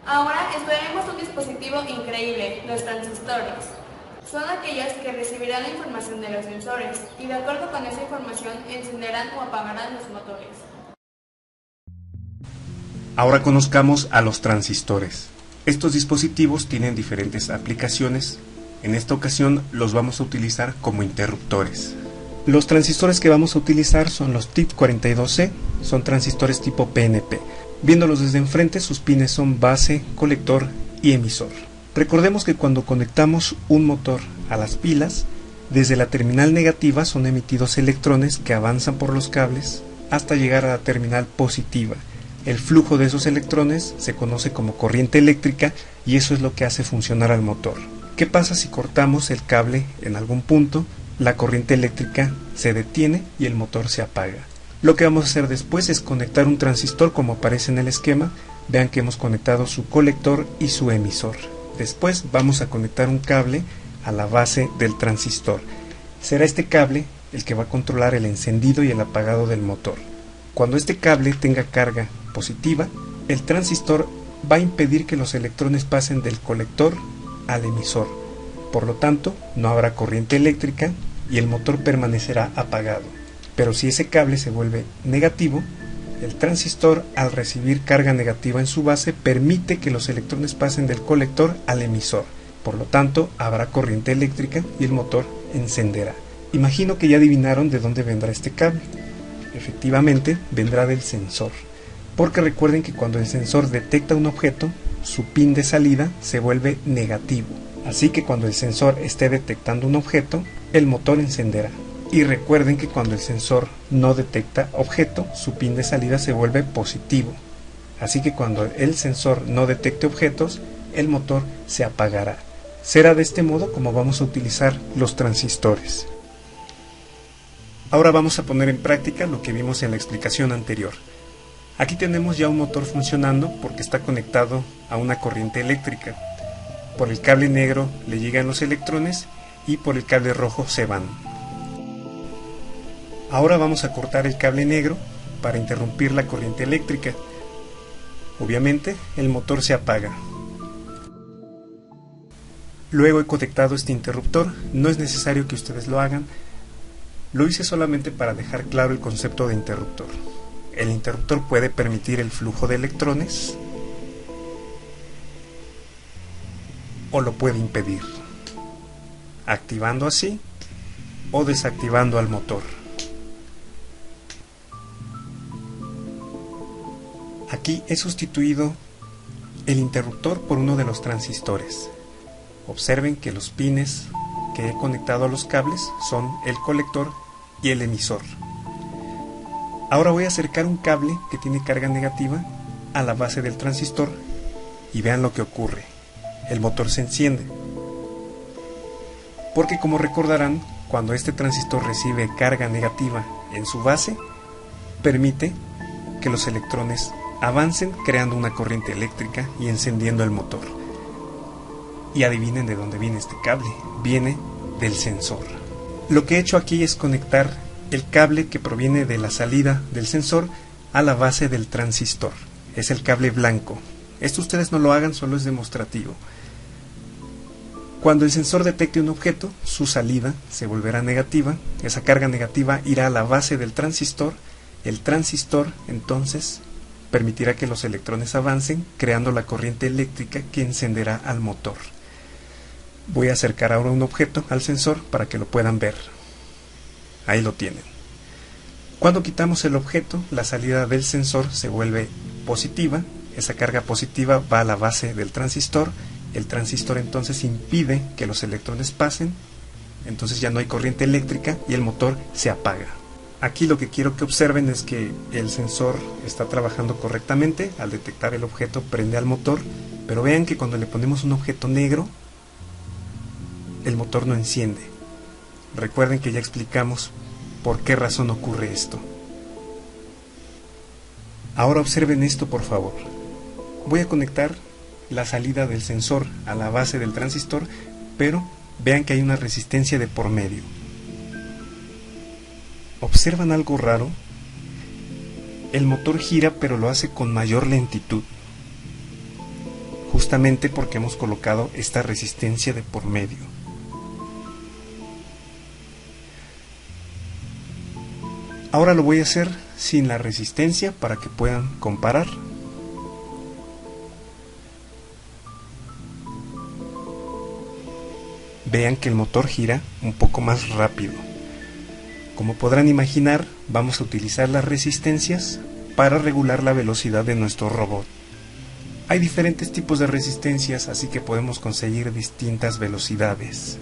Ahora exploremos un dispositivo increíble, los transistores. Son aquellos que recibirán la información de los sensores y de acuerdo con esa información encenderán o apagarán los motores. Ahora conozcamos a los transistores. Estos dispositivos tienen diferentes aplicaciones. En esta ocasión los vamos a utilizar como interruptores. Los transistores que vamos a utilizar son los TIP42C, son transistores tipo PNP. Viéndolos desde enfrente, sus pines son base, colector y emisor. Recordemos que cuando conectamos un motor a las pilas, desde la terminal negativa son emitidos electrones que avanzan por los cables hasta llegar a la terminal positiva. El flujo de esos electrones se conoce como corriente eléctrica y eso es lo que hace funcionar al motor. ¿Qué pasa si cortamos el cable en algún punto? La corriente eléctrica se detiene y el motor se apaga. Lo que vamos a hacer después es conectar un transistor como aparece en el esquema. Vean que hemos conectado su colector y su emisor. Después vamos a conectar un cable a la base del transistor. Será este cable el que va a controlar el encendido y el apagado del motor. Cuando este cable tenga carga positiva, el transistor va a impedir que los electrones pasen del colector al emisor. Por lo tanto, no habrá corriente eléctrica y el motor permanecerá apagado. Pero si ese cable se vuelve negativo, el transistor, al recibir carga negativa en su base, permite que los electrones pasen del colector al emisor. Por lo tanto, habrá corriente eléctrica y el motor encenderá. Imagino que ya adivinaron de dónde vendrá este cable. Efectivamente, vendrá del sensor. Porque recuerden que cuando el sensor detecta un objeto, su pin de salida se vuelve negativo. Así que cuando el sensor esté detectando un objeto, el motor encenderá. Y recuerden que cuando el sensor no detecta objeto, su pin de salida se vuelve positivo. Así que cuando el sensor no detecte objetos, el motor se apagará. Será de este modo como vamos a utilizar los transistores. Ahora vamos a poner en práctica lo que vimos en la explicación anterior. Aquí tenemos ya un motor funcionando porque está conectado a una corriente eléctrica. Por el cable negro le llegan los electrones y por el cable rojo se van. Ahora vamos a cortar el cable negro para interrumpir la corriente eléctrica. Obviamente el motor se apaga. Luego he conectado este interruptor, no es necesario que ustedes lo hagan. Lo hice solamente para dejar claro el concepto de interruptor. El interruptor puede permitir el flujo de electrones o lo puede impedir, activando así o desactivando al motor. Aquí he sustituido el interruptor por uno de los transistores. Observen que los pines que he conectado a los cables son el colector y el emisor. Ahora voy a acercar un cable que tiene carga negativa a la base del transistor y vean lo que ocurre. El motor se enciende. Porque como recordarán, cuando este transistor recibe carga negativa en su base, permite que los electrones avancen creando una corriente eléctrica y encendiendo el motor. Y adivinen de dónde viene este cable. Viene del sensor. Lo que he hecho aquí es conectar el cable que proviene de la salida del sensor a la base del transistor. Es el cable blanco. Esto ustedes no lo hagan, solo es demostrativo. Cuando el sensor detecte un objeto, su salida se volverá negativa. Esa carga negativa irá a la base del transistor. El transistor, entonces, permitirá que los electrones avancen, creando la corriente eléctrica que encenderá al motor. Voy a acercar ahora un objeto al sensor para que lo puedan ver. Ahí lo tienen. Cuando quitamos el objeto, la salida del sensor se vuelve positiva. Esa carga positiva va a la base del transistor. El transistor entonces impide que los electrones pasen. Entonces ya no hay corriente eléctrica y el motor se apaga. Aquí lo que quiero que observen es que el sensor está trabajando correctamente. Al detectar el objeto prende al motor. Pero vean que cuando le ponemos un objeto negro, el motor no enciende. Recuerden que ya explicamos por qué razón ocurre esto. Ahora observen esto, por favor. Voy a conectar la salida del sensor a la base del transistor, pero vean que hay una resistencia de por medio. ¿Observan algo raro? El motor gira, pero lo hace con mayor lentitud. justamente porque hemos colocado esta resistencia de por medio. Ahora lo voy a hacer sin la resistencia para que puedan comparar. Vean que el motor gira un poco más rápido. Como podrán imaginar, vamos a utilizar las resistencias para regular la velocidad de nuestro robot. Hay diferentes tipos de resistencias, así que podemos conseguir distintas velocidades.